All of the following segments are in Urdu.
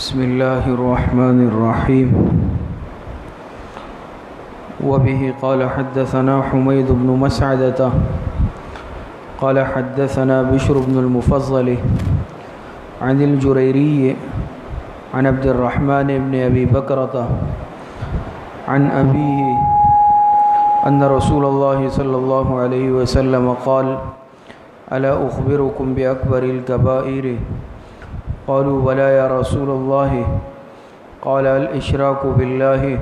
بسم الله الرحمن الرحيم. وبه قال حدثنا حميد بن مسعدة قال حدثنا بشر بن المفضل عن الجريري عن عبد الرحمن بن أبي بكرة عن أبيه أن رسول الله صلى الله عليه وسلم قال: ألا أخبركم بأكبر الكبائر؟ قالوا: بلى يا رسول الله. قال: الإشراك بالله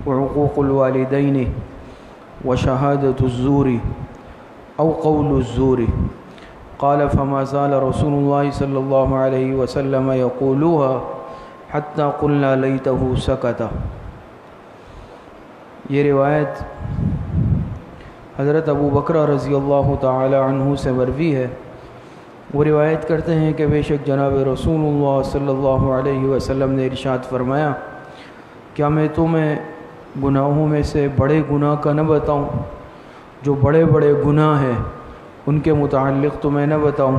وعقوق الوالدين وشهادة الزور أو قول الزور. قال: فما زال رسول الله صلى الله عليه وسلم يقولها حتى قلنا ليته سكت. یہ روایت حضرت ابو بکر رضی اللہ تعالی عنہ سے مروی ہے. وہ روایت کرتے ہیں کہ بے شک جناب رسول اللہ صلی اللہ علیہ وسلم نے ارشاد فرمایا: کیا میں تمہیں گناہوں میں سے بڑے گناہ کا نہ بتاؤں؟ جو بڑے بڑے گناہ ہیں ان کے متعلق تمہیں نہ بتاؤں؟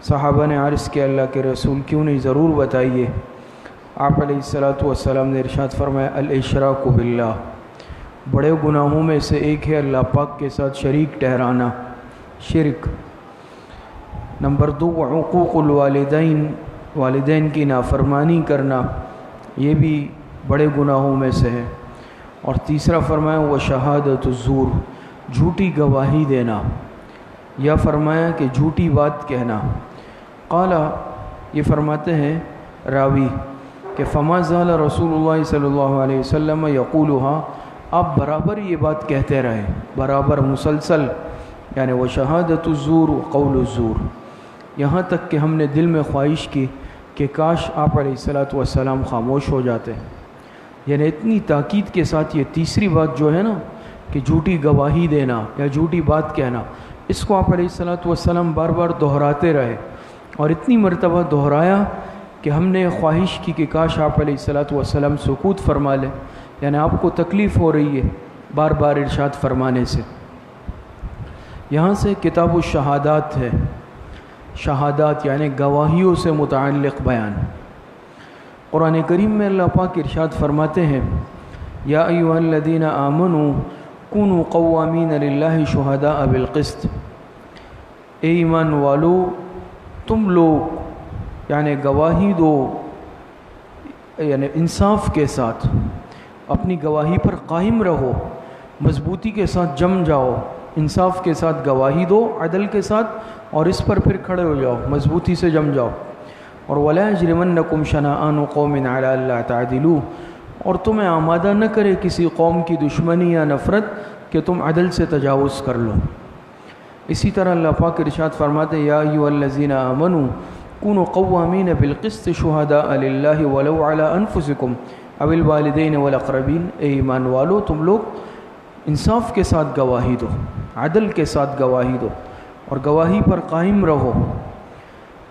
صحابہ نے عرض کیا: اللہ کے رسول کیوں نہیں، ضرور بتائیے. آپ علیہ الصلاۃ والسلام نے ارشاد فرمایا: الاشراک باللہ، بڑے گناہوں میں سے ایک ہے اللہ پاک کے ساتھ شریک ٹھہرانا، شرک. نمبر 2، عقوق الوالدین، والدین کی نافرمانی کرنا، یہ بھی بڑے گناہوں میں سے ہے. اور تیسرا فرمایا وہ شہادت الزور، جھوٹی گواہی دینا، یا فرمایا کہ جھوٹی بات کہنا. قال، یہ فرماتے ہیں راوی کہ فما زال رسول اللہ صلی اللہ علیہ وسلم یقولها، آپ برابر یہ بات کہتے رہے، برابر مسلسل، یعنی وہ شہادت الزور و قول الزور، یہاں تک کہ ہم نے دل میں خواہش کی کہ کاش آپ علیہ الصلاۃ والسلام خاموش ہو جاتے. یعنی اتنی تاکید کے ساتھ یہ تیسری بات جو ہے نا کہ جھوٹی گواہی دینا یا جھوٹی بات کہنا، اس کو آپ علیہ الصلاۃ والسلام بار بار دہراتے رہے، اور اتنی مرتبہ دہرایا کہ ہم نے خواہش کی کہ کاش آپ علیہ الصلاۃ والسلام سکوت فرما لیں. یعنی آپ کو تکلیف ہو رہی ہے بار بار ارشاد فرمانے سے. یہاں سے کتاب الشہادات ہے. شہادات یعنی گواہیوں سے متعلق بیان. قرآن کریم میں اللہ پاک ارشاد فرماتے ہیں: یا ایھا الذین آمنوا کونوا قوامین للہ شہداء بالقسط. اے ایمان والو، تم لوگ یعنی گواہی دو، یعنی انصاف کے ساتھ اپنی گواہی پر قائم رہو، مضبوطی کے ساتھ جم جاؤ، انصاف کے ساتھ گواہی دو، عدل کے ساتھ، اور اس پر پھر کھڑے ہو جاؤ، مضبوطی سے جم جاؤ. اور وَلَا يَجْرِمَنَّكُمْ شَنَآنُ قَوْمٍ عَلَىٰ أَلَّا تَعْدِلُوا، اور تمہیں آمادہ نہ کرے کسی قوم کی دشمنی یا نفرت کہ تم عدل سے تجاوز کر لو. اسی طرح اللہ پاک ارشاد فرماتے: یا ایھا الذین آمنوا کونوا قوامین بالقسط شہداء للہ ولو علی انفسکم او الوالدین والاقربین. اے ایمان والو، تم لوگ انصاف کے ساتھ گواہی دو، عدل کے ساتھ گواہی دو، اور گواہی پر قائم رہو،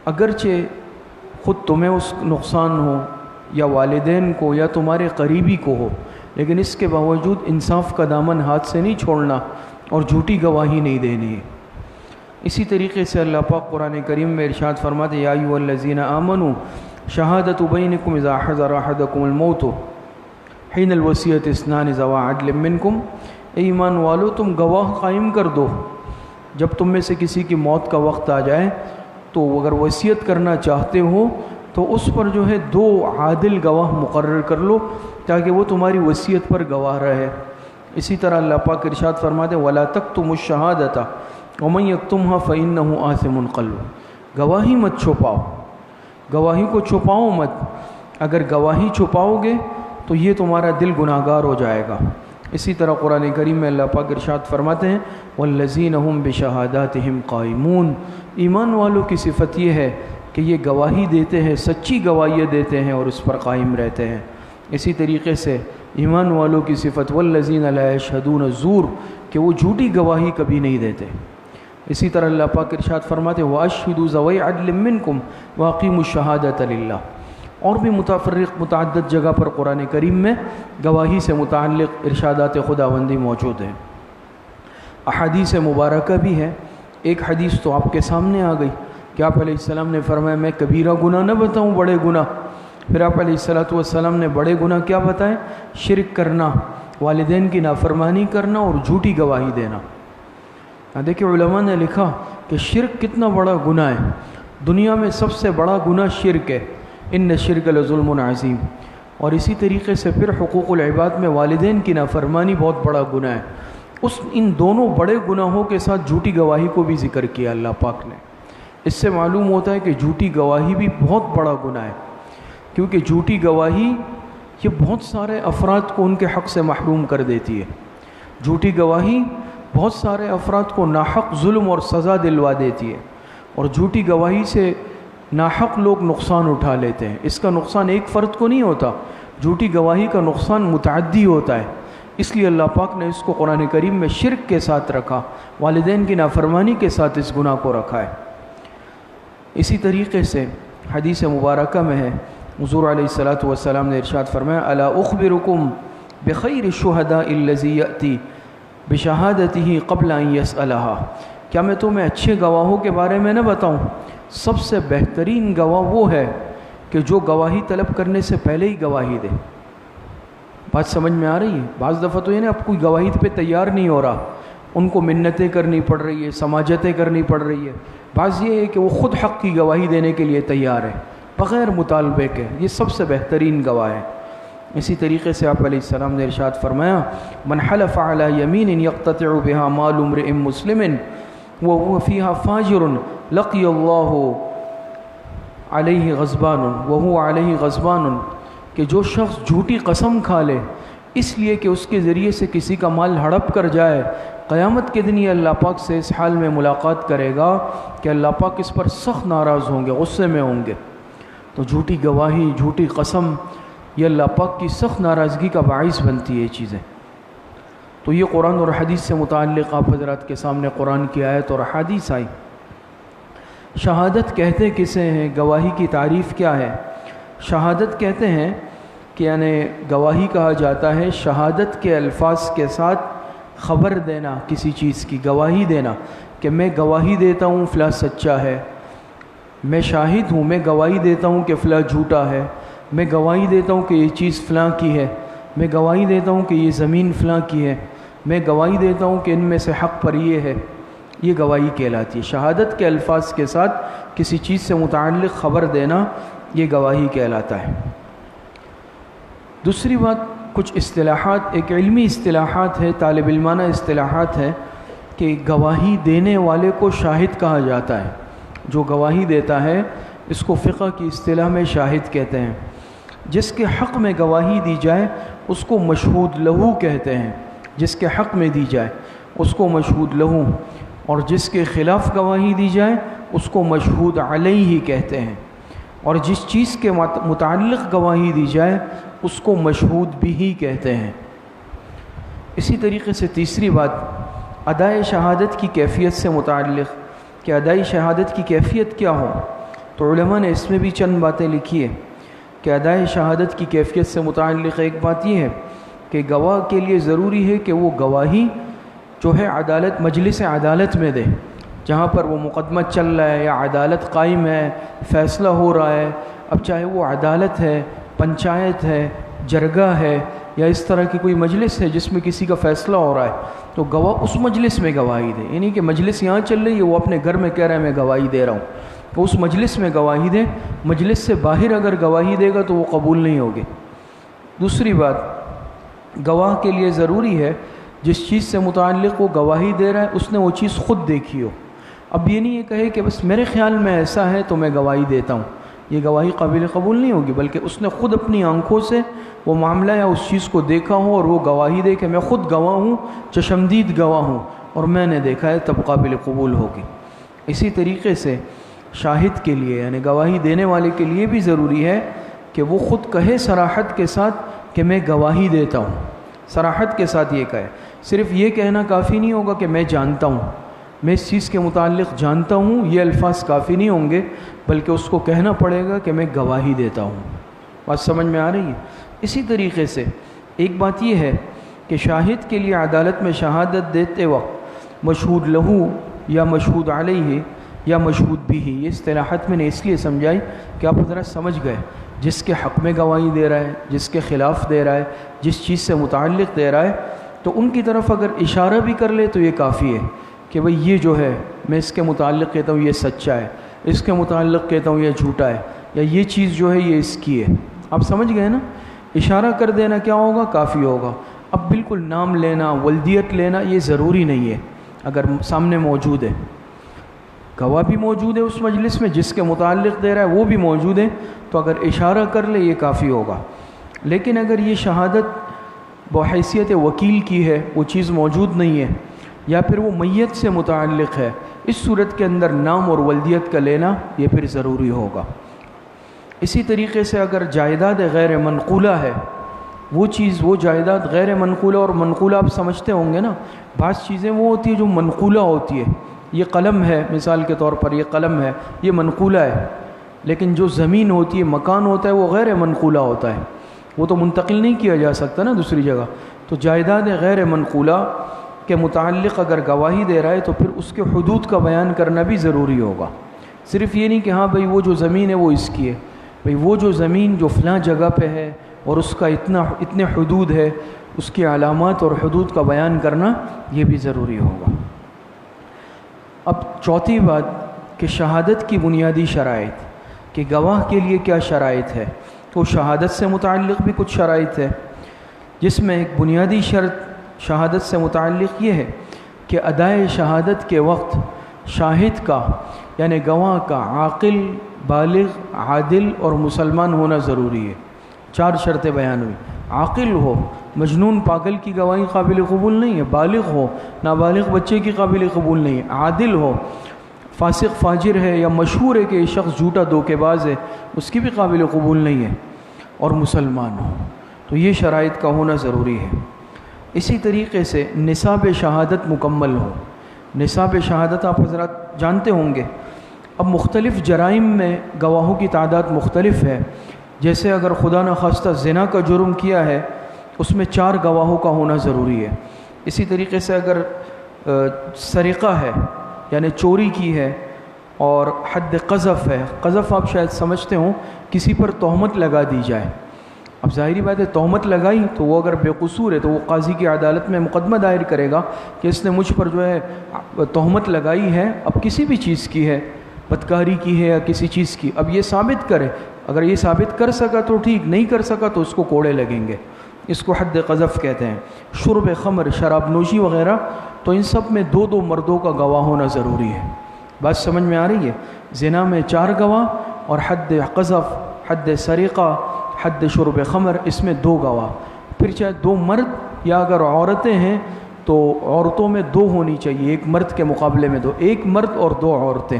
اگرچہ خود تمہیں اس نقصان ہو یا والدین کو یا تمہارے قریبی کو ہو، لیکن اس کے باوجود انصاف کا دامن ہاتھ سے نہیں چھوڑنا اور جھوٹی گواہی نہیں دینی ہے. اسی طریقے سے اللہ پاک قرآن کریم میں ارشاد فرماتے: یا ایھا الذین آمنوا شہادۃ بینکم اذا حضر احدکم الموت حین الوصیۃ اثنان ذوی عدل منکم. اے ایمان والو، تم گواہ قائم کر دو جب تم میں سے کسی کی موت کا وقت آ جائے، تو اگر وصیت کرنا چاہتے ہو تو اس پر جو ہے 2 عادل گواہ مقرر کر لو تاکہ وہ تمہاری وصیت پر گواہ رہے. اسی طرح اللہ پاک ارشاد فرماتے: وَلَا تَكْتُمُوا الشَّهَادَةَ وَمَن يَكْتُمْهَا فَإِنَّهُ آثِمٌ قَلْبُهُ. گواہی مت چھپاؤ، گواہی کو چھپاؤ مت. اگر گواہی چھپاؤ گے تو یہ تمہارا دل گناہگار ہو جائے گا. اسی طرح قرآن کریم میں اللہ پاک ارشاد فرماتے ہیں: وَالَّذِينَ هُمْ بِشَهَادَاتِهِمْ قَائِمُونَ. ایمان والوں کی صفت یہ ہے کہ یہ گواہی دیتے ہیں، سچی گواہی دیتے ہیں اور اس پر قائم رہتے ہیں. اسی طریقے سے ایمان والوں کی صفت وَالَّذِينَ لَا يَشْهَدُونَ الزُّورَ، کہ وہ جھوٹی گواہی کبھی نہیں دیتے. اسی طرح اللہ پاک ارشاد فرماتے ہیں: وَأَشْهِدُوا ذَوَيْ عَدْلٍ مِّنكُمْ وَأَقِيمُوا الشَّهَادَةَ لِلَّهِ. اور بھی متعدد جگہ پر قرآن کریم میں گواہی سے متعلق ارشادات خداوندی موجود ہیں. احادیث مبارکہ بھی ہے. ایک حدیث تو آپ کے سامنے آ گئی کہ آپ علیہ السلام نے فرمایا: میں کبیرہ گناہ نہ بتاؤں، بڑے گناہ. پھر آپ علیہ الصلوۃ والسلام نے بڑے گناہ کیا بتائے؟ شرک کرنا، والدین کی نافرمانی کرنا اور جھوٹی گواہی دینا۔ دیکھیں علماء نے لکھا کہ شرک کتنا بڑا گناہ ہے، دنیا میں سب سے بڑا گناہ شرک ہے، ان الشرک لظلم عظیم۔ اور اسی طریقے سے پھر حقوق العباد میں والدین کی نافرمانی بہت بڑا گناہ ہے۔ ان دونوں بڑے گناہوں کے ساتھ جھوٹی گواہی کو بھی ذکر کیا اللہ پاک نے۔ اس سے معلوم ہوتا ہے کہ جھوٹی گواہی بھی بہت بڑا گناہ ہے، کیونکہ جھوٹی گواہی یہ بہت سارے افراد کو ان کے حق سے محروم کر دیتی ہے۔ جھوٹی گواہی بہت سارے افراد کو ناحق ظلم اور سزا دلوا دیتی ہے، اور جھوٹی گواہی سے ناحق لوگ نقصان اٹھا لیتے ہیں۔ اس کا نقصان ایک فرد کو نہیں ہوتا، جھوٹی گواہی کا نقصان متعدی ہوتا ہے۔ اس لیے اللہ پاک نے اس کو قرآن کریم میں شرک کے ساتھ رکھا، والدین کی نافرمانی کے ساتھ اس گناہ کو رکھا ہے۔ اسی طریقے سے حدیث مبارکہ میں ہے، حضور علیہ الصلوۃ والسلام نے ارشاد فرمایا، الا اخبرکم بخیر الشہداء الذی یأتی بشہادتہ قبل ان یسألہا، کیا میں تمہیں اچھے گواہوں کے بارے میں نہ بتاؤں؟ سب سے بہترین گواہ وہ ہے کہ جو گواہی طلب کرنے سے پہلے ہی گواہی دے۔ بات سمجھ میں آ رہی ہے؟ بعض دفعہ تو یہ نا اب کوئی گواہی پہ تیار نہیں ہو رہا، ان کو منتیں کرنی پڑ رہی ہے، سماجتیں کرنی پڑ رہی ہے۔ بعض یہ ہے کہ وہ خود حق کی گواہی دینے کے لیے تیار ہے بغیر مطالبے کے، یہ سب سے بہترین گواہ ہے۔ اسی طریقے سے آپ علیہ السلام نے ارشاد فرمایا، من حلف علی یمین یقتطع بها مال امرئ مسلم وهو فيها فاجر لقي الله عليه غضبان وهو عليه غضبان، کہ جو شخص جھوٹی قسم کھا لے اس لیے کہ اس کے ذریعے سے کسی کا مال ہڑپ کر جائے، قیامت کے دن یہ اللہ پاک سے اس حال میں ملاقات کرے گا کہ اللہ پاک اس پر سخت ناراض ہوں گے، غصے میں ہوں گے۔ تو جھوٹی گواہی، جھوٹی قسم یہ اللہ پاک کی سخت ناراضگی کا باعث بنتی ہے یہ چیزیں۔ تو یہ قرآن اور حدیث سے متعلق آپ حضرات کے سامنے قرآن کی آیت اور حدیث آئی۔ شہادت کہتے کسے ہیں؟ گواہی کی تعریف کیا ہے؟ شہادت کہتے ہیں کہ یعنی گواہی کہا جاتا ہے شہادت کے الفاظ کے ساتھ خبر دینا، کسی چیز کی گواہی دینا کہ میں گواہی دیتا ہوں فلاں سچا ہے، میں شاہد ہوں، میں گواہی دیتا ہوں کہ فلاں جھوٹا ہے، میں گواہی دیتا ہوں کہ یہ چیز فلاں کی ہے، میں گواہی دیتا ہوں کہ یہ زمین فلاں کی ہے، میں گواہی دیتا ہوں کہ ان میں سے حق پر یہ ہے۔ یہ گواہی کہلاتی ہے۔ شہادت کے الفاظ کے ساتھ کسی چیز سے متعلق خبر دینا یہ گواہی کہلاتا ہے۔ دوسری بات، کچھ اصطلاحات، ایک علمی اصطلاحات ہے، طالب علمانہ اصطلاحات ہے کہ گواہی دینے والے کو شاہد کہا جاتا ہے۔ جو گواہی دیتا ہے اس کو فقہ کی اصطلاح میں شاہد کہتے ہیں۔ جس کے حق میں گواہی دی جائے اس کو مشہود لہو کہتے ہیں، جس کے حق میں دی جائے اس کو مشہود لہو، اور جس کے خلاف گواہی دی جائے اس کو مشہود علیہ کہتے ہیں، اور جس چیز کے متعلق گواہی دی جائے اس کو مشہود بھی کہتے ہیں۔ اسی طریقے سے تیسری بات، ادائے شہادت کی کیفیت سے متعلق کہ ادائی شہادت کی کیفیت کیا ہو، تو علماء نے اس میں بھی چند باتیں لکھی ہے کہ ادائے شہادت کی کیفیت سے متعلق ایک بات یہ ہے کہ گواہ کے لیے ضروری ہے کہ وہ گواہی جو ہے عدالت، مجلس عدالت میں دے، جہاں پر وہ مقدمہ چل رہا ہے یا عدالت قائم ہے، فیصلہ ہو رہا ہے، اب چاہے وہ عدالت ہے، پنچایت ہے، جرگہ ہے، یا اس طرح کی کوئی مجلس ہے جس میں کسی کا فیصلہ ہو رہا ہے، تو گواہ اس مجلس میں گواہی دے۔ یعنی کہ مجلس یہاں چل رہی ہے، وہ اپنے گھر میں کہہ رہا ہے میں گواہی دے رہا ہوں، تو اس مجلس میں گواہی دے۔ مجلس سے باہر اگر گواہی دے گا تو وہ قبول نہیں ہوگی۔ دوسری بات، گواہ کے لیے ضروری ہے جس چیز سے متعلق وہ گواہی دے رہا ہے اس نے وہ چیز خود دیکھی ہو۔ اب یہ نہیں یہ کہے کہ بس میرے خیال میں ایسا ہے تو میں گواہی دیتا ہوں، یہ گواہی قابل قبول نہیں ہوگی، بلکہ اس نے خود اپنی آنکھوں سے وہ معاملہ یا اس چیز کو دیکھا ہو اور وہ گواہی دے کہ میں خود گواہ ہوں، چشمدید گواہ ہوں اور میں نے دیکھا ہے، تب قابل قبول ہوگی۔ اسی طریقے سے شاہد کے لیے یعنی گواہی دینے والے کے لیے بھی ضروری ہے کہ وہ خود کہے صراحت کے ساتھ کہ میں گواہی دیتا ہوں، صراحت کے ساتھ یہ کہے۔ صرف یہ کہنا کافی نہیں ہوگا کہ میں جانتا ہوں، میں اس چیز کے متعلق جانتا ہوں، یہ الفاظ کافی نہیں ہوں گے، بلکہ اس کو کہنا پڑے گا کہ میں گواہی دیتا ہوں۔ بات سمجھ میں آ رہی ہے؟ اسی طریقے سے ایک بات یہ ہے کہ شاہد کے لیے عدالت میں شہادت دیتے وقت مشہود لہو یا مشہود علیہ یا مشہود بھی ہی، یہ اصطلاحات میں نے اس لیے سمجھائی کہ آپ ذرا سمجھ گئے، جس کے حق میں گواہی دے رہا ہے، جس کے خلاف دے رہا ہے، جس چیز سے متعلق دے رہا ہے، تو ان کی طرف اگر اشارہ بھی کر لے تو یہ کافی ہے کہ بھئی یہ جو ہے میں اس کے متعلق کہتا ہوں یہ سچا ہے، اس کے متعلق کہتا ہوں یہ جھوٹا ہے، یا یہ چیز جو ہے یہ اس کی ہے۔ آپ سمجھ گئے نا؟ اشارہ کر دینا کیا ہوگا؟ کافی ہوگا۔ اب بالکل نام لینا، ولدیت لینا یہ ضروری نہیں ہے۔ اگر سامنے موجود ہے، گواہ بھی موجود ہے اس مجلس میں، جس کے متعلق دے رہا ہے وہ بھی موجود ہے، تو اگر اشارہ کر لے یہ کافی ہوگا۔ لیکن اگر یہ شہادت بحیثیت وکیل کی ہے، وہ چیز موجود نہیں ہے، یا پھر وہ میت سے متعلق ہے، اس صورت کے اندر نام اور ولدیت کا لینا یہ پھر ضروری ہوگا۔ اسی طریقے سے اگر جائیداد غیر منقولہ ہے، وہ چیز، وہ جائیداد غیر منقولہ، اور منقولہ آپ سمجھتے ہوں گے نا، بعض چیزیں وہ ہوتی ہیں جو منقولہ ہوتی ہے، یہ قلم ہے مثال کے طور پر، یہ قلم ہے، یہ منقولہ ہے، لیکن جو زمین ہوتی ہے، مکان ہوتا ہے، وہ غیر منقولہ ہوتا ہے، وہ تو منتقل نہیں کیا جا سکتا نا دوسری جگہ۔ تو جائیداد غیر منقولہ کے متعلق اگر گواہی دے رہا ہے تو پھر اس کے حدود کا بیان کرنا بھی ضروری ہوگا۔ صرف یہ نہیں کہ ہاں بھئی وہ جو زمین ہے وہ اس کی ہے، بھئی وہ جو زمین جو فلاں جگہ پہ ہے اور اس کا اتنے حدود ہے، اس کی علامات اور حدود کا بیان کرنا یہ بھی ضروری ہوگا۔ اب چوتھی بات کہ شہادت کی بنیادی شرائط، کہ گواہ کے لیے کیا شرائط ہے، تو شہادت سے متعلق بھی کچھ شرائط ہے، جس میں ایک بنیادی شرط شہادت سے متعلق یہ ہے کہ ادائے شہادت کے وقت شاہد کا یعنی گواہ کا عاقل، بالغ، عادل اور مسلمان ہونا ضروری ہے۔ 4 شرطیں بیان ہوئی۔ عاقل ہو، مجنون پاگل کی گواہی قابل قبول نہیں ہے، بالغ ہو، نابالغ بچے کی قابل قبول نہیں ہے، عادل ہو، فاسق فاجر ہے یا مشہور ہے کہ یہ شخص جھوٹا دھوکے باز ہے، اس کی بھی قابل قبول نہیں ہے، اور مسلمان ہو۔ تو یہ شرائط کا ہونا ضروری ہے۔ اسی طریقے سے نصاب شہادت مکمل ہو۔ نصاب شہادت آپ حضرات جانتے ہوں گے۔ اب مختلف جرائم میں گواہوں کی تعداد مختلف ہے۔ جیسے اگر خدا نخواستہ زنا کا جرم کیا ہے، اس میں 4 گواہوں کا ہونا ضروری ہے۔ اسی طریقے سے اگر سرقہ ہے یعنی چوری کی ہے اور حد قذف ہے، قذف آپ شاید سمجھتے ہوں، کسی پر تہمت لگا دی جائے۔ اب ظاہری بات ہے تہمت لگائی تو وہ اگر بے قصور ہے تو وہ قاضی کی عدالت میں مقدمہ دائر کرے گا کہ اس نے مجھ پر جو ہے تہمت لگائی ہے، اب کسی بھی چیز کی ہے، بدکاری کی ہے یا کسی چیز کی، اب یہ ثابت کرے۔ اگر یہ ثابت کر سکا تو ٹھیک، نہیں کر سکا تو اس کو کوڑے لگیں گے۔ اس کو حد قذف کہتے ہیں۔ شرب خمر، شراب نوشی وغیرہ، تو ان سب میں 2 مردوں کا گواہ ہونا ضروری ہے۔ بات سمجھ میں آ رہی ہے؟ زنا میں 4 گواہ، اور حد قذف، حد سرقہ، حد شرب خمر، اس میں 2 گواہ۔ پھر چاہے 2 مرد یا اگر عورتیں ہیں تو عورتوں میں 2 ہونی چاہیے، ایک مرد کے مقابلے میں 2، ایک مرد اور 2 عورتیں۔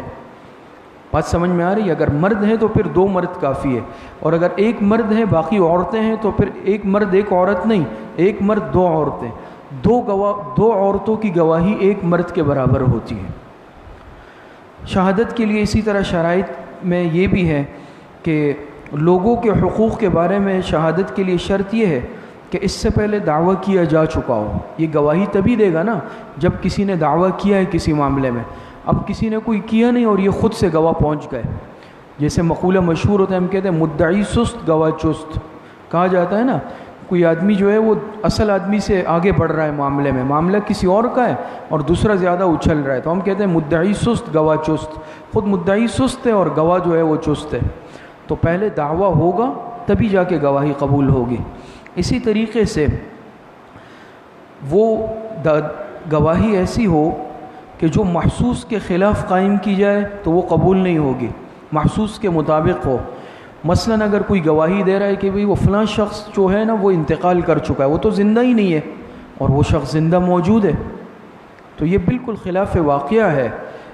بات سمجھ میں آ رہی ہے؟ اگر مرد ہیں تو پھر 2 مرد کافی ہے، اور اگر ایک مرد ہے باقی عورتیں ہیں تو پھر ایک مرد ایک عورت نہیں، ایک مرد 2 عورتیں۔ 2 عورتوں کی گواہی ایک مرد کے برابر ہوتی ہے۔ شہادت کے لیے اسی طرح شرائط میں یہ بھی ہے کہ لوگوں کے حقوق کے بارے میں شہادت کے لیے شرط یہ ہے کہ اس سے پہلے دعویٰ کیا جا چکا ہو۔ یہ گواہی تبھی دے گا نا جب کسی نے دعویٰ کیا ہے کسی معاملے میں۔ اب کسی نے کوئی کیا نہیں اور یہ خود سے گواہ پہنچ گئے، جیسے مقولہ مشہور ہوتا ہے، ہم کہتے ہیں مدعی سست گواہ چست، کہا جاتا ہے نا، کوئی آدمی جو ہے وہ اصل آدمی سے آگے بڑھ رہا ہے معاملے میں، معاملہ کسی اور کا ہے اور دوسرا زیادہ اچھل رہا ہے، تو ہم کہتے ہیں مدعی سست گواہ چست۔ خود مدعی سست ہے اور گواہ جو ہے وہ چست ہے۔ تو پہلے دعویٰ ہوگا تبھی جا کے گواہی قبول ہوگی۔ اسی طریقے سے وہ گواہی ایسی ہو کہ جو محسوس کے خلاف قائم کی جائے تو وہ قبول نہیں ہوگی، محسوس کے مطابق ہو۔ مثلاً اگر کوئی گواہی دے رہا ہے کہ بھئی وہ فلاں شخص جو ہے نا وہ انتقال کر چکا ہے، وہ تو زندہ ہی نہیں ہے، اور وہ شخص زندہ موجود ہے، تو یہ بالکل خلاف واقعہ ہے،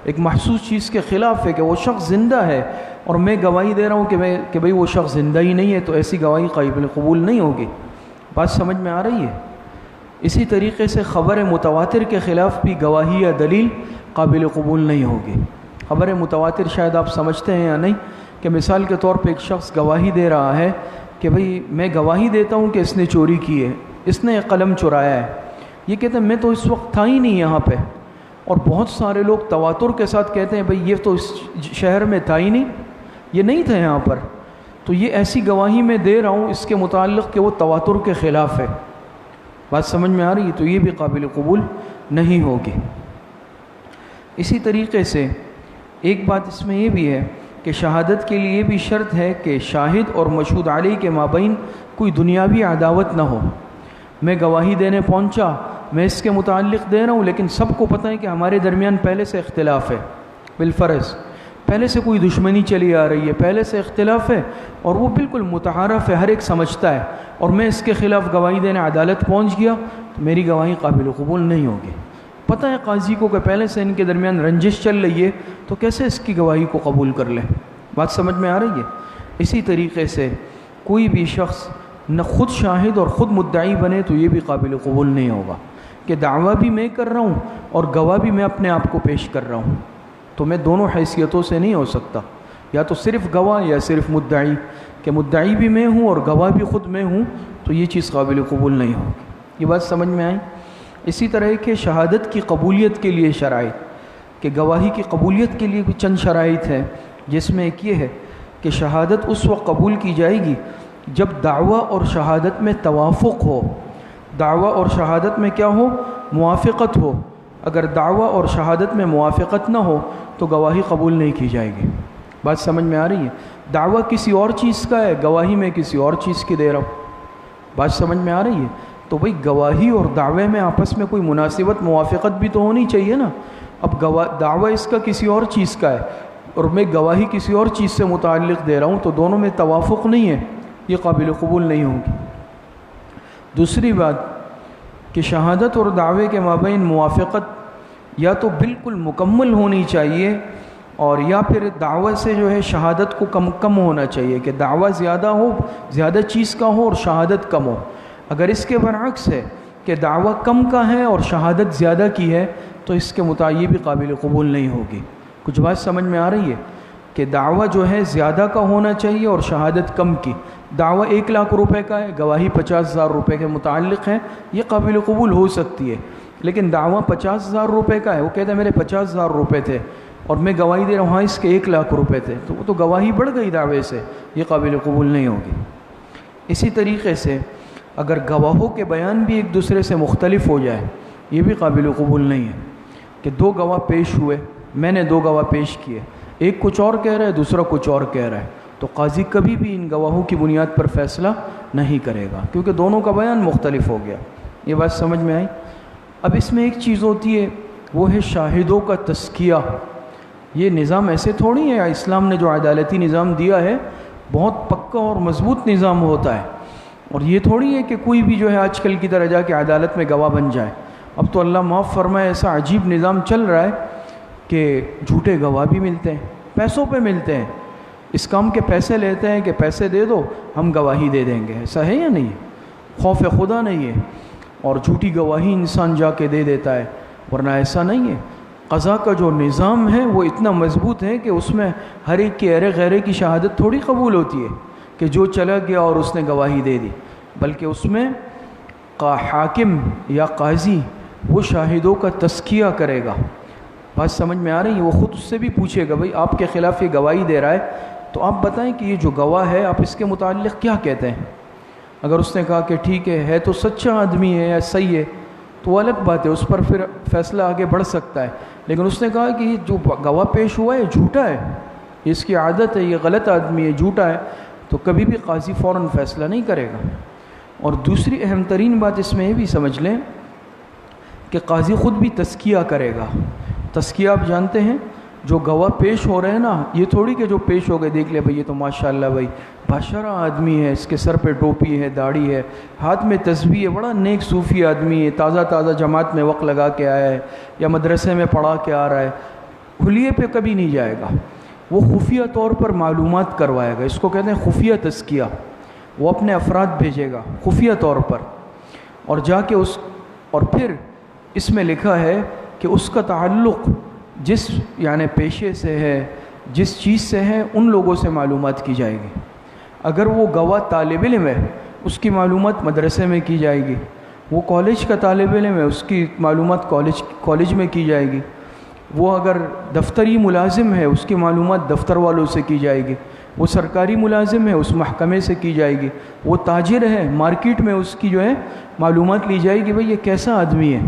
ایک محسوس چیز کے خلاف ہے کہ وہ شخص زندہ ہے اور میں گواہی دے رہا ہوں کہ بھئی وہ شخص زندہ ہی نہیں ہے، تو ایسی گواہی قابل قبول نہیں ہوگی۔ بات سمجھ میں آ رہی ہے؟ اسی طریقے سے خبر متواتر کے خلاف بھی گواہی یا دلیل قابل قبول نہیں ہوگی۔ خبر متواتر شاید آپ سمجھتے ہیں یا نہیں، کہ مثال کے طور پہ ایک شخص گواہی دے رہا ہے کہ بھئی میں گواہی دیتا ہوں کہ اس نے چوری کی ہے، اس نے قلم چرایا ہے، یہ کہتے ہیں میں تو اس وقت تھا ہی نہیں یہاں پہ، اور بہت سارے لوگ تواتر کے ساتھ کہتے ہیں بھئی یہ تو اس شہر میں تھا ہی نہیں، یہ نہیں تھا یہاں پر، تو یہ ایسی گواہی میں دے رہا ہوں اس کے متعلق کہ وہ تواتر کے خلاف ہے۔ بات سمجھ میں آ رہی ہے؟ تو یہ بھی قابل قبول نہیں ہوگی۔ اسی طریقے سے ایک بات اس میں یہ بھی ہے کہ شہادت کے لیے یہ بھی شرط ہے کہ شاہد اور مشہود علیہ کے مابین کوئی دنیاوی عداوت نہ ہو۔ میں گواہی دینے پہنچا، میں اس کے متعلق دے رہا ہوں، لیکن سب کو پتہ ہے کہ ہمارے درمیان پہلے سے اختلاف ہے، بالفرض پہلے سے کوئی دشمنی چلی آ رہی ہے، پہلے سے اختلاف ہے، اور وہ بالکل متعارف ہے، ہر ایک سمجھتا ہے، اور میں اس کے خلاف گواہی دینے عدالت پہنچ گیا، تو میری گواہی قابل قبول نہیں ہوگی۔ پتہ ہے قاضی کو کہ پہلے سے ان کے درمیان رنجش چل رہی ہے، تو کیسے اس کی گواہی کو قبول کر لیں؟ بات سمجھ میں آ رہی ہے؟ اسی طریقے سے کوئی بھی شخص نہ خود شاہد اور خود مدعی بنے تو یہ بھی قابل قبول نہیں ہوگا کہ دعویٰ بھی میں کر رہا ہوں اور گواہ بھی میں اپنے آپ کو پیش کر رہا ہوں، تو میں دونوں حیثیتوں سے نہیں ہو سکتا، یا تو صرف گواہ یا صرف مدعی، کہ مدعی بھی میں ہوں اور گواہ بھی خود میں ہوں، تو یہ چیز قابل قبول نہیں ہوگی۔ یہ بات سمجھ میں آئی؟ اسی طرح کہ شہادت کی قبولیت کے لیے شرائط، کہ گواہی کی قبولیت کے لیے چند شرائط ہیں، جس میں ایک یہ ہے کہ شہادت اس وقت قبول کی جائے گی جب دعویٰ اور شہادت میں توافق ہو۔ دعویٰ اور شہادت میں کیا ہو؟ موافقت ہو۔ اگر دعویٰ اور شہادت میں موافقت نہ ہو تو گواہی قبول نہیں کی جائے گی۔ بات سمجھ میں آ رہی ہے؟ دعویٰ کسی اور چیز کا ہے، گواہی میں کسی اور چیز کی دے رہا ہوں۔ بات سمجھ میں آ رہی ہے؟ تو بھئی گواہی اور دعوے میں آپس میں کوئی مناسبت، موافقت بھی تو ہونی چاہیے نا۔ اب دعویٰ اس کا کسی اور چیز کا ہے اور میں گواہی کسی اور چیز سے متعلق دے رہا ہوں، تو دونوں میں توافق نہیں ہے، یہ قابل قبول نہیں ہوگی۔ دوسری بات کہ شہادت اور دعوے کے مابین موافقت یا تو بالکل مکمل ہونی چاہیے، اور یا پھر دعوے سے جو ہے شہادت کو کم ہونا چاہیے، کہ دعویٰ زیادہ ہو، زیادہ چیز کا ہو اور شہادت کم ہو۔ اگر اس کے برعکس ہے کہ دعویٰ کم کا ہے اور شہادت زیادہ کی ہے، تو اس کے مطابق بھی قابل قبول نہیں ہوگی۔ کچھ بات سمجھ میں آ رہی ہے؟ کہ دعویٰ جو ہے زیادہ کا ہونا چاہیے اور شہادت کم کی۔ دعویٰ 1,00,000 روپے کا ہے، گواہی 50,000 روپے کے متعلق ہے، یہ قابل قبول ہو سکتی ہے۔ لیکن دعویٰ 50,000 روپے کا ہے، وہ کہتا ہے میرے 50,000 روپے تھے اور میں گواہی دے رہا ہوں ہاں اس کے 1,00,000 روپے تھے، تو وہ تو گواہی بڑھ گئی دعوے سے، یہ قابل قبول نہیں ہوگی۔ اسی طریقے سے اگر گواہوں کے بیان بھی ایک دوسرے سے مختلف ہو جائے، یہ بھی قابل قبول نہیں ہے، کہ دو گواہ پیش ہوئے، میں نے 2 گواہ پیش کیے، ایک کچھ اور کہہ رہا ہے، دوسرا کچھ اور کہہ رہا ہے، تو قاضی کبھی بھی ان گواہوں کی بنیاد پر فیصلہ نہیں کرے گا، کیونکہ دونوں کا بیان مختلف ہو گیا۔ یہ بات سمجھ میں آئی؟ اب اس میں ایک چیز ہوتی ہے، وہ ہے شاہدوں کا تزکیہ۔ یہ نظام ایسے تھوڑی ہے، اسلام نے جو عدالتی نظام دیا ہے بہت پکا اور مضبوط نظام ہوتا ہے، اور یہ تھوڑی ہے کہ کوئی بھی جو ہے آج کل کی طرح جا کے عدالت میں گواہ بن جائے۔ اب تو اللہ معاف فرمائے ایسا عجیب نظام چل رہا ہے کہ جھوٹے گواہ بھی ملتے ہیں، پیسوں پہ ملتے ہیں، اس کام کے پیسے لیتے ہیں کہ پیسے دے دو ہم گواہی دے دیں گے۔ ایسا ہے یا نہیں؟ خوف خدا نہیں ہے، اور جھوٹی گواہی انسان جا کے دے دیتا ہے، ورنہ ایسا نہیں ہے۔ قضا کا جو نظام ہے وہ اتنا مضبوط ہے کہ اس میں ہر ایک کی ارے غیرے کی شہادت تھوڑی قبول ہوتی ہے کہ جو چلا گیا اور اس نے گواہی دے دی، بلکہ اس میں حاکم یا قاضی وہ شاہدوں کا تزکیہ کرے گا۔ بات سمجھ میں آ رہی ہے؟ وہ خود اس سے بھی پوچھے گا بھئی آپ کے خلاف یہ گواہی دے رہا ہے، تو آپ بتائیں کہ یہ جو گواہ ہے آپ اس کے متعلق کیا کہتے ہیں۔ اگر اس نے کہا کہ ٹھیک ہے تو سچا آدمی ہے یا صحیح ہے، تو وہ الگ بات ہے، اس پر پھر فیصلہ آگے بڑھ سکتا ہے۔ لیکن اس نے کہا کہ یہ جو گواہ پیش ہوا ہے جھوٹا ہے، اس کی عادت ہے، یہ غلط آدمی ہے، جھوٹا ہے، تو کبھی بھی قاضی فوراً فیصلہ نہیں کرے گا۔ اور دوسری اہم ترین بات اس میں یہ بھی سمجھ لیں کہ قاضی خود بھی تزکیہ کرے گا۔ تزکیہ آپ جانتے ہیں، جو گواہ پیش ہو رہے ہیں نا، یہ تھوڑی کہ جو پیش ہو گئے دیکھ لے بھئی یہ تو ماشاءاللہ بھئی باشرہ آدمی ہے، اس کے سر پہ ٹوپی ہے، داڑھی ہے، ہاتھ میں تسبیح ہے، بڑا نیک صوفی آدمی ہے، تازہ جماعت میں وقت لگا کے آیا ہے یا مدرسے میں پڑھا کے آ رہا ہے، کھلیے پہ کبھی نہیں جائے گا، وہ خفیہ طور پر معلومات کروائے گا۔ اس کو کہتے ہیں خفیہ تزکیہ۔ وہ اپنے افراد بھیجے گا خفیہ طور پر، اور جا کے اور پھر اس میں لکھا ہے کہ اس کا تعلق جس یعنی پیشے سے ہے، جس چیز سے ہے، ان لوگوں سے معلومات کی جائے گی۔ اگر وہ گواہ طالب علم ہے، اس کی معلومات مدرسے میں کی جائے گی، وہ کالج کا طالب علم ہے، اس کی معلومات کالج میں کی جائے گی. وہ اگر دفتری ملازم ہے اس کی معلومات دفتر والوں سے کی جائے گی. وہ سرکاری ملازم ہے اس محکمے سے کی جائے گی. وہ تاجر ہے مارکیٹ میں اس کی جو ہے معلومات لی جائے گی بھئی یہ کیسا آدمی ہے.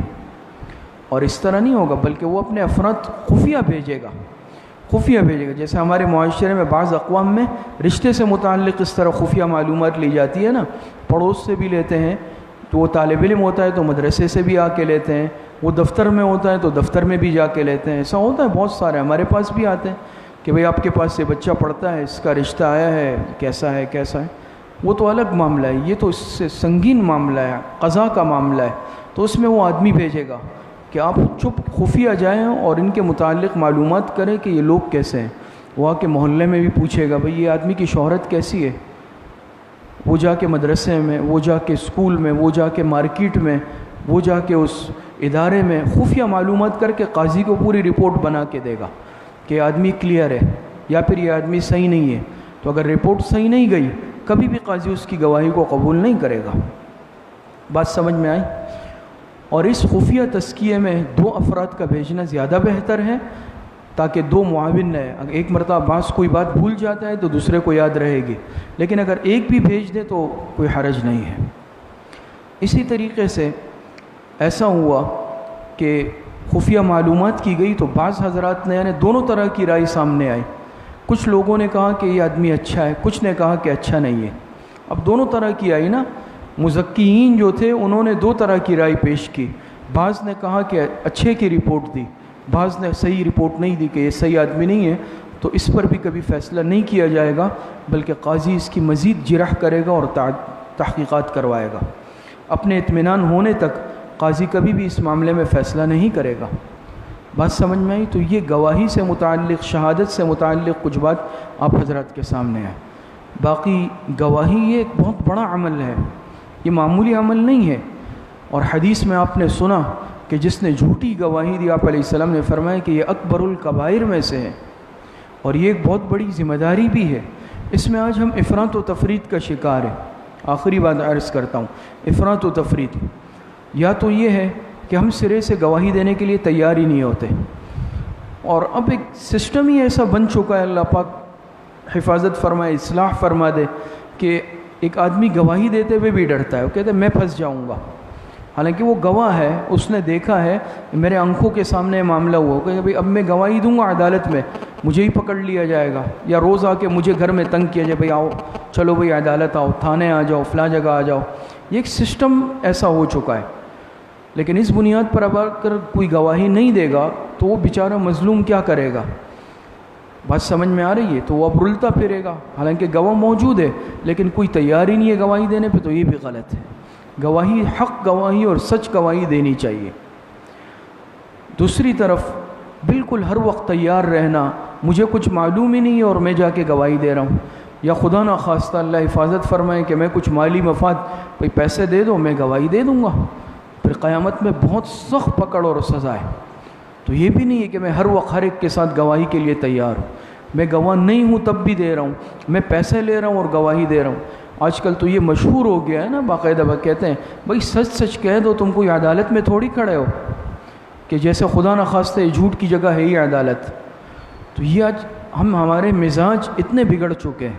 اور اس طرح نہیں ہوگا، بلکہ وہ اپنے افراد خفیہ بھیجے گا. جیسے ہمارے معاشرے میں بعض اقوام میں رشتے سے متعلق اس طرح خفیہ معلومات لی جاتی ہے نا، پڑوس سے بھی لیتے ہیں، تو وہ طالب علم ہوتا ہے تو مدرسے سے بھی آ کے لیتے ہیں، وہ دفتر میں ہوتا ہے تو دفتر میں بھی جا کے لیتے ہیں. ایسا ہوتا ہے، بہت سارے ہمارے پاس بھی آتے ہیں کہ بھئی آپ کے پاس سے بچہ پڑھتا ہے، اس کا رشتہ آیا ہے، کیسا ہے. وہ تو الگ معاملہ ہے، یہ تو اس سے سنگین معاملہ ہے، قضا کا معاملہ ہے. تو اس میں وہ آدمی بھیجے گا کہ آپ چپ خفیہ جائیں اور ان کے متعلق معلومات کریں کہ یہ لوگ کیسے ہیں. وہ آ کے محلے میں بھی پوچھے گا بھئی یہ آدمی کی شہرت کیسی ہے. وہ جا کے مدرسے میں، وہ جا کے اسکول میں، وہ جا کے مارکیٹ میں، وہ جا کے اس ادارے میں خفیہ معلومات کر کے قاضی کو پوری رپورٹ بنا کے دے گا کہ آدمی کلیئر ہے یا پھر یہ آدمی صحیح نہیں ہے. تو اگر رپورٹ صحیح نہیں گئی کبھی بھی قاضی اس کی گواہی کو قبول نہیں کرے گا. بات سمجھ میں آئی؟ اور اس خفیہ تزکیے میں 2 افراد کا بھیجنا زیادہ بہتر ہے تاکہ 2 معاون رہے. اگر ایک مرتبہ بعض کوئی بات بھول جاتا ہے تو دوسرے کو یاد رہے گی، لیکن اگر ایک بھی بھیج دے تو کوئی حرج نہیں ہے. اسی طریقے سے ایسا ہوا کہ خفیہ معلومات کی گئی تو بعض حضرات نے، یعنی دونوں طرح کی رائے سامنے آئی. کچھ لوگوں نے کہا کہ یہ آدمی اچھا ہے، کچھ نے کہا کہ اچھا نہیں ہے. اب دونوں طرح کی آئی نا. مزکیین جو تھے انہوں نے 2 طرح کی رائے پیش کی. بعض نے کہا کہ اچھے کی رپورٹ دی، بعض نے صحیح رپورٹ نہیں دی کہ یہ صحیح آدمی نہیں ہے. تو اس پر بھی کبھی فیصلہ نہیں کیا جائے گا، بلکہ قاضی اس کی مزید جرح کرے گا اور تحقیقات کروائے گا. اپنے اطمینان ہونے تک قاضی کبھی بھی اس معاملے میں فیصلہ نہیں کرے گا. بات سمجھ میں آئی؟ تو یہ گواہی سے متعلق، شہادت سے متعلق کچھ بات آپ حضرات کے سامنے ہے. باقی گواہی یہ ایک بہت بڑا عمل ہے، یہ معمولی عمل نہیں ہے. اور حدیث میں آپ نے سنا کہ جس نے جھوٹی گواہی دی، آپ علیہ السلام نے فرمایا کہ یہ اکبر الکبائر میں سے ہے، اور یہ ایک بہت بڑی ذمہ داری بھی ہے. اس میں آج ہم افراط و تفریط کا شکار ہیں. آخری بات عرض کرتا ہوں، افراط و تفریط. یا تو یہ ہے کہ ہم سرے سے گواہی دینے کے لیے تیار ہی نہیں ہوتے، اور اب ایک سسٹم ہی ایسا بن چکا ہے، اللہ پاک حفاظت فرمائے، اصلاح فرما دے، کہ ایک آدمی گواہی دیتے ہوئے بھی ڈرتا ہے. وہ کہتے ہیں میں پھنس جاؤں گا، حالانکہ وہ گواہ ہے، اس نے دیکھا ہے، میرے آنکھوں کے سامنے معاملہ ہوا کہ بھئی اب میں گواہی دوں گا عدالت میں مجھے ہی پکڑ لیا جائے گا، یا روز آ کے مجھے گھر میں تنگ کیا جائے، بھئی آؤ چلو بھئی عدالت آؤ، تھانے آ جاؤ، فلاں جگہ آ جاؤ. یہ ایک سسٹم ایسا ہو چکا ہے. لیکن اس بنیاد پر اب اگر کوئی گواہی نہیں دے گا تو وہ بیچارہ مظلوم کیا کرے گا؟ بات سمجھ میں آ رہی ہے؟ تو وہ اب رلتا پھرے گا، حالانکہ گواہ موجود ہے لیکن کوئی تیار ہی نہیں ہے گواہی دینے پہ. تو یہ بھی غلط ہے. گواہی، حق گواہی اور سچ گواہی دینی چاہیے. دوسری طرف بالکل ہر وقت تیار رہنا، مجھے کچھ معلوم ہی نہیں ہے اور میں جا کے گواہی دے رہا ہوں، یا خدا نخواستہ اللہ حفاظت فرمائے کہ میں کچھ مالی مفاد، کوئی پیسے دے دو میں گواہی دے دوں گا، پھر قیامت میں بہت سخت پکڑ اور سزا ہے. تو یہ بھی نہیں ہے کہ میں ہر وقت ہر ایک کے ساتھ گواہی کے لیے تیار ہوں. میں گواہ نہیں ہوں تب بھی دے رہا ہوں، میں پیسے لے رہا ہوں اور گواہی دے رہا ہوں. آج کل تو یہ مشہور ہو گیا ہے نا، باقاعدہ کہتے ہیں بھائی سچ سچ کہہ دو، تم کوئی عدالت میں تھوڑی کھڑے ہو، کہ جیسے خدا نخواستہ جھوٹ کی جگہ ہے یہ عدالت. تو یہ آج ہمارے مزاج اتنے بگڑ چکے ہیں،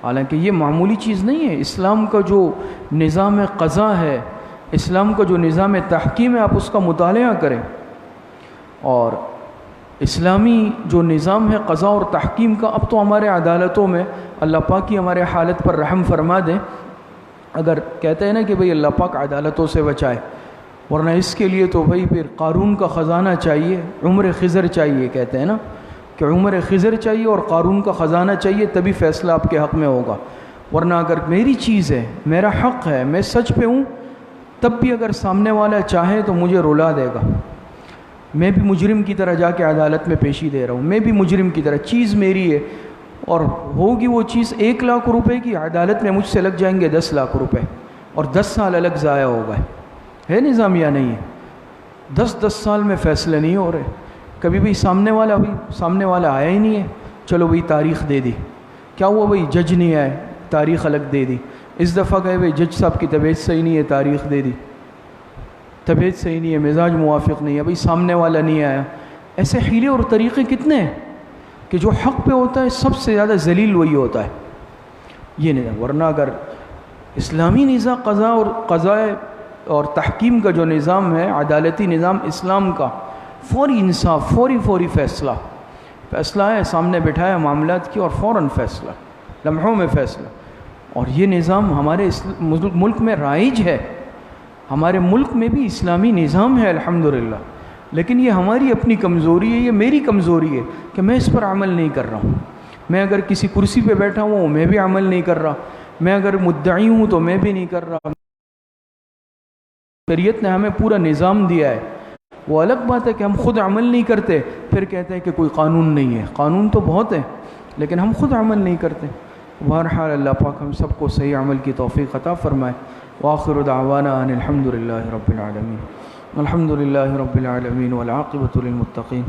حالانکہ یہ معمولی چیز نہیں ہے. اسلام کا جو نظام قضا ہے، اسلام کا جو نظام تحکیم ہے، آپ اس کا مطالعہ کریں. اور اسلامی جو نظام ہے قضا اور تحکیم کا، اب تو ہمارے عدالتوں میں اللہ پاک کی ہمارے حالت پر رحم فرما دیں. اگر کہتے ہیں نا کہ بھئی اللہ پاک عدالتوں سے بچائے، ورنہ اس کے لیے تو بھئی پھر قارون کا خزانہ چاہیے، عمر خضر چاہیے. کہتے ہیں نا کہ عمر خضر چاہیے اور قارون کا خزانہ چاہیے، تبھی فیصلہ آپ کے حق میں ہوگا. ورنہ اگر میری چیز ہے، میرا حق ہے، میں سچ پہ ہوں، تب بھی اگر سامنے والا چاہے تو مجھے رلا دے گا. میں بھی مجرم کی طرح جا کے عدالت میں پیشی دے رہا ہوں، میں بھی مجرم کی طرح، چیز میری ہے اور ہوگی وہ چیز 1 لاکھ روپے کی، عدالت میں مجھ سے لگ جائیں گے 10 لاکھ روپے، اور 10 سال الگ ضائع ہو گئے. ہے نظام یا نہیں ہے؟ 10 سال میں فیصلے نہیں ہو رہے. کبھی بھی سامنے والا آیا ہی نہیں ہے، چلو بھئی تاریخ دے دی. کیا ہوا بھئی؟ جج نہیں آئے، تاریخ الگ دے دی. اس دفعہ گئے بھئی جج صاحب کی طبیعت صحیح نہیں ہے، تاریخ دے دی. طبیعت صحیح نہیں ہے، مزاج موافق نہیں ہے، بھئی سامنے والا نہیں آیا. ایسے حیلے اور طریقے کتنے ہیں کہ جو حق پہ ہوتا ہے سب سے زیادہ ذلیل وہی ہوتا ہے. یہ نہیں، ورنہ اگر اسلامی نظام قضاء اور تحکیم کا جو نظام ہے، عدالتی نظام اسلام کا، فوری انصاف، فوری فیصلہ ہے، سامنے بٹھایا معاملات کی اور فوراً فیصلہ، لمحوں میں فیصلہ. اور یہ نظام ہمارے ملک میں رائج ہے. ہمارے ملک میں بھی اسلامی نظام ہے الحمدللہ، لیکن یہ ہماری اپنی کمزوری ہے، یہ میری کمزوری ہے کہ میں اس پر عمل نہیں کر رہا ہوں. میں اگر کسی کرسی پہ بیٹھا ہوں میں بھی عمل نہیں کر رہا، میں اگر مدعی ہوں تو میں بھی نہیں کر رہا. شریعت نے ہمیں پورا نظام دیا ہے. وہ الگ بات ہے کہ ہم خود عمل نہیں کرتے، پھر کہتے ہیں کہ کوئی قانون نہیں ہے. قانون تو بہت ہے لیکن ہم خود عمل نہیں کرتے. بہرحال اللہ پاک ہم سب کو صحیح عمل کی توفیق عطا فرمائے. وآخر دعوانا ان الحمد للہ رب العالمین. الحمد للہ رب العالمین والعاقبۃ للمتقین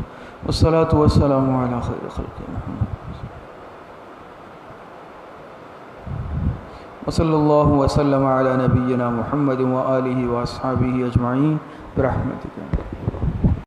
والصلاة والسلام علی خیر خلق محمد وصلی اللہ وسلم علی نبینا محمد وآلہ واصحابہ اجمعین برحمتک.